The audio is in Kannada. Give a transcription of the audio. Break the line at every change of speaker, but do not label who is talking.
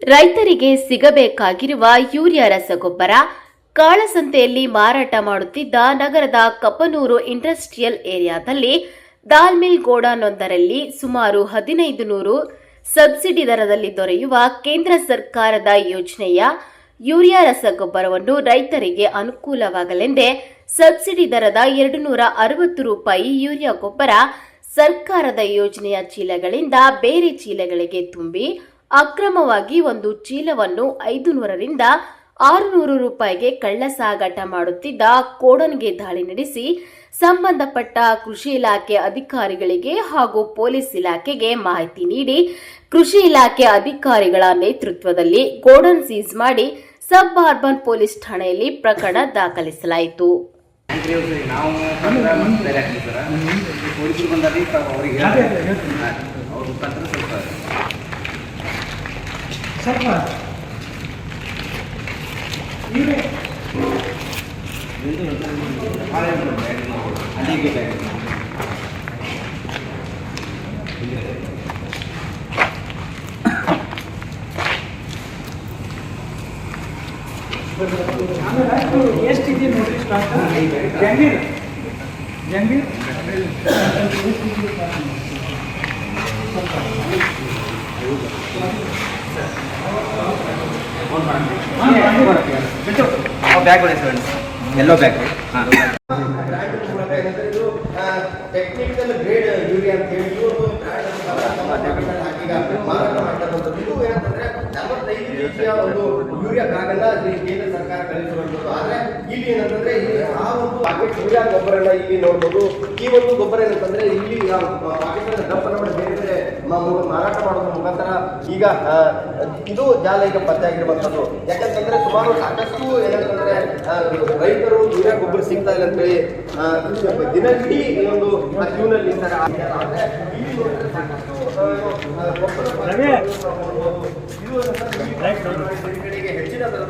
ರೈತರಿಗೆ ಸಿಗಬೇಕಾಗಿರುವ ಯೂರಿಯಾ ರಸಗೊಬ್ಬರ ಕಾಳಸಂತೆಯಲ್ಲಿ ಮಾರಾಟ ಮಾಡುತ್ತಿದ್ದ ನಗರದ ಕಪ್ಪನೂರು ಇಂಡಸ್ಟ್ರಿಯಲ್ ಏರಿಯಾದಲ್ಲಿ ದಾಲ್ಮಿಲ್ ಗೋಡಾನೊಂದರಲ್ಲಿ ಸುಮಾರು 1500 ಸಬ್ಸಿಡಿ ದರದಲ್ಲಿ ದೊರೆಯುವ ಕೇಂದ್ರ ಸರ್ಕಾರದ ಯೋಜನೆಯ ಯೂರಿಯಾ ರಸಗೊಬ್ಬರವನ್ನು ರೈತರಿಗೆ ಅನುಕೂಲವಾಗಲೆಂದೇ ಸಬ್ಸಿಡಿ ದರದ 260 ರೂಪಾಯಿ ಯೂರಿಯಾ ಗೊಬ್ಬರ ಸರ್ಕಾರದ ಯೋಜನೆಯ ಚೀಲಗಳಿಂದ ಬೇರೆ ಚೀಲಗಳಿಗೆ ತುಂಬಿ ಅಕ್ರಮವಾಗಿ ಒಂದು ಚೀಲವನ್ನು 500 ರಿಂದ 600 ರೂಪಾಯಿಗೆ ಕಳ್ಳಸಾಗಾಟ ಮಾಡುತ್ತಿದ್ದ ಕೋಡನ್ಗೆ ದಾಳಿ ನಡೆಸಿ ಸಂಬಂಧಪಟ್ಟ ಕೃಷಿ ಇಲಾಖೆ ಅಧಿಕಾರಿಗಳಿಗೆ ಹಾಗೂ ಪೊಲೀಸ್ ಇಲಾಖೆಗೆ ಮಾಹಿತಿ ನೀಡಿ ಕೃಷಿ ಇಲಾಖೆ ಅಧಿಕಾರಿಗಳ ನೇತೃತ್ವದಲ್ಲಿ ಗೋಡನ್ ಸೀಸ್ ಮಾಡಿ ಸಬ್ ಅರ್ಬನ್ ಪೊಲೀಸ್ ಠಾಣೆಯಲ್ಲಿ ಪ್ರಕರಣ ದಾಖಲಿಸಲಾಯಿತು.
ಎಷ್ಟಿದೆ ನೋಡ್ರಿ ಸ್ಟಾಕ್ ಜಂಗೀರ್
ಬ್ಯಾಗ್ ಎಲ್ಲೋ ಬ್ಯಾಗ್
ಟೆಕ್ನಿಕಲ್ ಗ್ರೇಡ್ ಯೂರಿಯಾ ಅಂತ ಹೇಳಿ ಮಾರಾಟ ಮಾಡ್ತಕ್ಕಂಥದ್ದು. ಇದು ಏನಂತಂದ್ರೆ 45 ರೀತಿಯ ಒಂದು ಯೂರಿಯಾ ಬ್ಯಾಗನ್ನ ಕೇಂದ್ರ ಸರ್ಕಾರ ಕಳಿಸಿರುವಂಥದ್ದು. ಆದ್ರೆ ಇಲ್ಲಿ ಏನಂತಂದ್ರೆ ಆ ಒಂದು ಪಾಕೆಟ್ ಯೂರಿಯಾ ಗೊಬ್ಬರನ ಇಲ್ಲಿ ನೋಡ್ಬೋದು. ಈ ಒಂದು ಗೊಬ್ಬರ ಏನಂತಂದ್ರೆ ಇಲ್ಲಿ ಪಾಕೆಟ್ ಡಬ್ಬನ್ನು ಬೇರೆ ಬೇರೆ ಮಾರಾಟ ಮಾಡೋದ್ರ ಮುಖಾಂತರ ಈಗ ಇದು ಜಾಲ ಈಗ ಪತ್ತೆ ಆಗಿರುವಂಥದ್ದು. ಯಾಕಂತಂದ್ರೆ ಸುಮಾರು ಸಾಕಷ್ಟು ಏನಂತಂದ್ರೆ ರೈತರು ಯೂರಿಯಾ ಗೊಬ್ಬರ ಸಿಗ್ತಾ ಇಲ್ಲ ಅಂತೇಳಿ ದಿನವಿಡೀ ಈ ಒಂದು ಕ್ಯೂನಲ್ಲಿ ನಿಂತಾರೆ. ಹೆಚ್ಚಿನ ದರದ